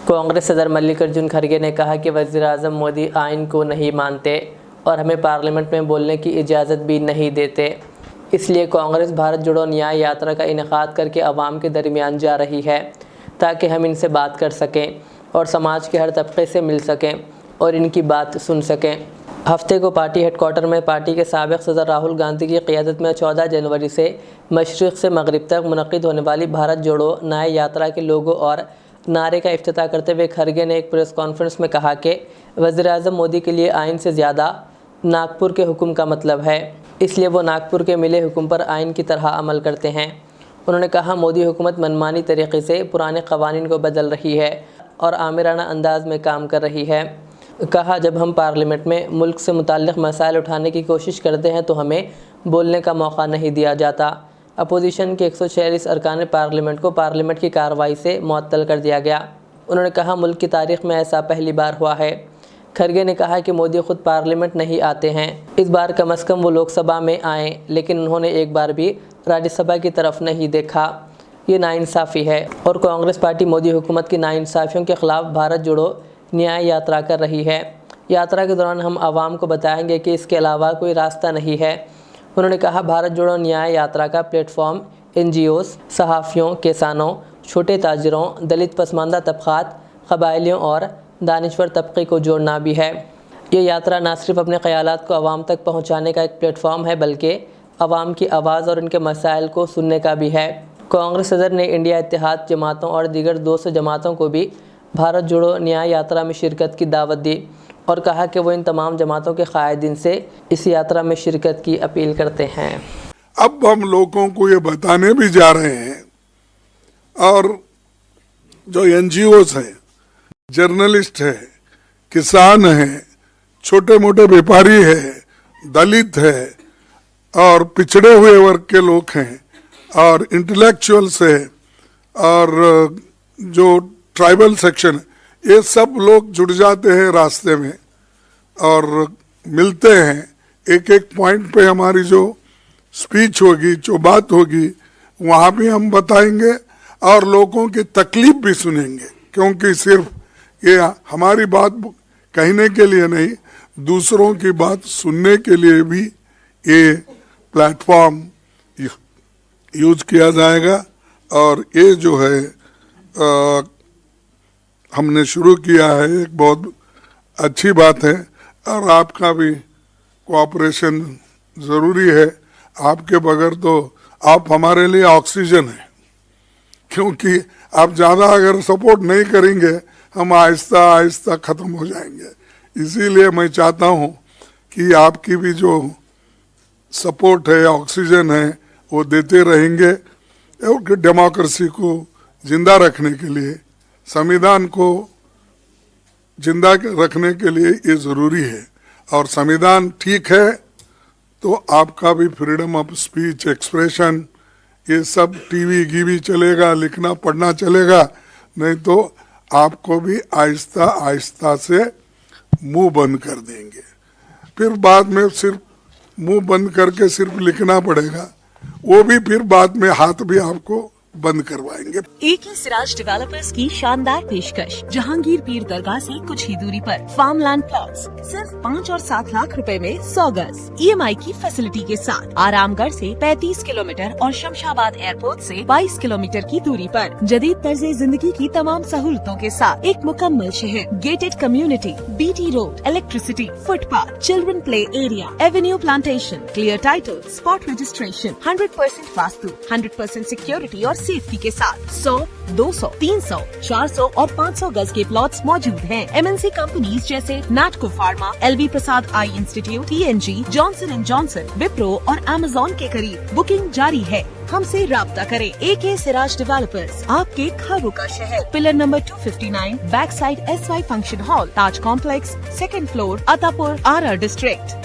कांग्रेस सदर मल्लिकार्जुन खड़गे ने कहा कि वज़ीर-ए-आज़म मोदी आइन को नहीं मानते और हमें पार्लियामेंट में बोलने की इजाज़त भी नहीं देते। इसलिए कांग्रेस भारत जोड़ो न्याय यात्रा का इनेकाद करके अवाम के दरमियान जा रही है ताकि हम इनसे बात कर सकें और समाज के हर तबके से मिल सकें और इनकी बात सुन सकें। हफ्ते को पार्टी हेडक्वार्टर में पार्टी के साबिक़ सदर राहुल गांधी की क़ियादत में 14 जनवरी से मशरिक़ से मगरिब तक मुनक़िद होने वाली भारत जोड़ो न्याय यात्रा के लोगों और नारे का इफ्तिताह करते हुए खड़गे ने एक प्रेस कॉन्फ्रेंस में कहा कि वज़ीर-ए-आज़म मोदी के लिए आइन से ज़्यादा नागपुर के हुक्म का मतलब है, इसलिए वो नागपुर के मिले हुक्म पर आइन की तरह अमल करते हैं। उन्होंने कहा, मोदी हुकूमत मनमानी तरीके से पुराने क़वानीन को बदल रही है और आमिराना अंदाज में काम कर रही है। कहा, जब हम पार्लियामेंट में मुल्क से मुताल्लिक़ मसाइल उठाने की कोशिश करते हैं तो हमें बोलने का मौका नहीं दिया जाता। अपोजिशन के 146 अरकान पार्लियामेंट को पार्लियामेंट की कार्रवाई से मुअत्तल कर दिया गया। उन्होंने कहा, मुल्क की तारीख़ में ऐसा पहली बार हुआ है। खड़गे ने कहा कि मोदी ख़ुद पार्लियामेंट नहीं आते हैं, इस बार कम अज़ कम वो लोकसभा में आएँ, लेकिन उन्होंने एक बार भी राज्यसभा की तरफ नहीं देखा। ये नाइंसाफ़ी है और कांग्रेस पार्टी मोदी हुकूमत की नाइंसाफ़ियों के ख़िलाफ़ भारत जोड़ो न्याय यात्रा कर रही है। यात्रा के दौरान हम आवाम को बताएंगे कि इसके अलावा कोई रास्ता नहीं है। उन्होंने कहा, भारत जोड़ो न्याय यात्रा का प्लेटफॉर्म NGOs, सहाफ़ियों, किसानों, छोटे ताजिरों, दलित पसमानदा तबक़ात, क़बायलियों और दानिश्वर तबक़े को जोड़ना भी है। ये यात्रा न सिर्फ अपने ख़यालात को आवाम तक पहुँचाने का एक प्लेटफॉर्म है बल्कि आवाम की आवाज़ और उनके मसाइल को सुनने का भी है। कांग्रेस सदर ने इंडिया इत्तेहाद जमातों और दीगर 200 जमातों को भी भारत जोड़ो न्याय यात्रा में शिरकत की दावत दी और कहा कि वो इन तमाम जमातों के कायदीन से इस यात्रा में शिरकत की अपील करते हैं। अब हम लोगों को ये बताने भी जा रहे हैं और जो NGOs हैं, जर्नलिस्ट है, किसान है, छोटे मोटे व्यापारी है, दलित है और पिछड़े हुए वर्ग के लोग हैं और इंटेलेक्चुअल्स है और जो ट्राइबल सेक्शन, ये सब लोग जुड़ जाते हैं रास्ते में और मिलते हैं। एक एक पॉइंट पे हमारी जो स्पीच होगी, जो बात होगी, वहाँ भी हम बताएंगे और लोगों की तकलीफ भी सुनेंगे, क्योंकि सिर्फ ये हमारी बात कहने के लिए नहीं, दूसरों की बात सुनने के लिए भी ये प्लेटफॉर्म यूज किया जाएगा। और ये जो है हमने शुरू किया है, एक बहुत अच्छी बात है और आपका भी कोऑपरेशन ज़रूरी है। आपके बगैर तो आप हमारे लिए ऑक्सीजन है, क्योंकि आप ज़्यादा अगर सपोर्ट नहीं करेंगे हम आहिस्ता आहिस्ता ख़त्म हो जाएंगे। इसीलिए मैं चाहता हूँ कि आपकी भी जो सपोर्ट है, ऑक्सीजन है, वो देते रहेंगे और डेमोक्रेसी को जिंदा रखने के लिए, संविधान को जिंदा रखने के लिए ये ज़रूरी है। और संविधान ठीक है तो आपका भी फ्रीडम ऑफ स्पीच, एक्सप्रेशन, ये सब टीवी गीवी चलेगा, लिखना पढ़ना चलेगा, नहीं तो आपको भी आहिस्ता आहिस्ता से मुंह बंद कर देंगे। फिर बाद में सिर्फ मुंह बंद करके सिर्फ लिखना पड़ेगा, वो भी फिर बाद में हाथ भी आपको बंद करवाएंगे। AK सिराज डेवलपर्स की शानदार पेशकश जहांगीर पीर दरगाह से कुछ ही दूरी पर फार्मलैंड प्लॉट्स सिर्फ 5 और 7 लाख रुपए में 100 गज EMI की फैसिलिटी के साथ आरामगढ़ से 35 किलोमीटर और शमशाबाद एयरपोर्ट से 22 किलोमीटर की दूरी पर जदीद तर्ज जिंदगी की तमाम सहूलतों के साथ एक मुकम्मल शहर, gated community, BT road, electricity, footpath, children play area, Avenue plantation, clear title, spot registration, 100% vastu, 100% security और सेफ्टी के साथ 100, 200, 300, 400 और 500 गज के प्लॉट्स मौजूद हैं। MNC कंपनीज जैसे Natco pharma, LV Prasad eye institute, TNG, Johnson and Johnson, Wipro और Amazon के करीब बुकिंग जारी है। हमसे राब्ता करें। AK सिराज डेवलपर्स, आपके ख्वाबों का शहर, pillar number 259, back side SY function hall, Taj complex, 2nd floor, Attapur, RR district.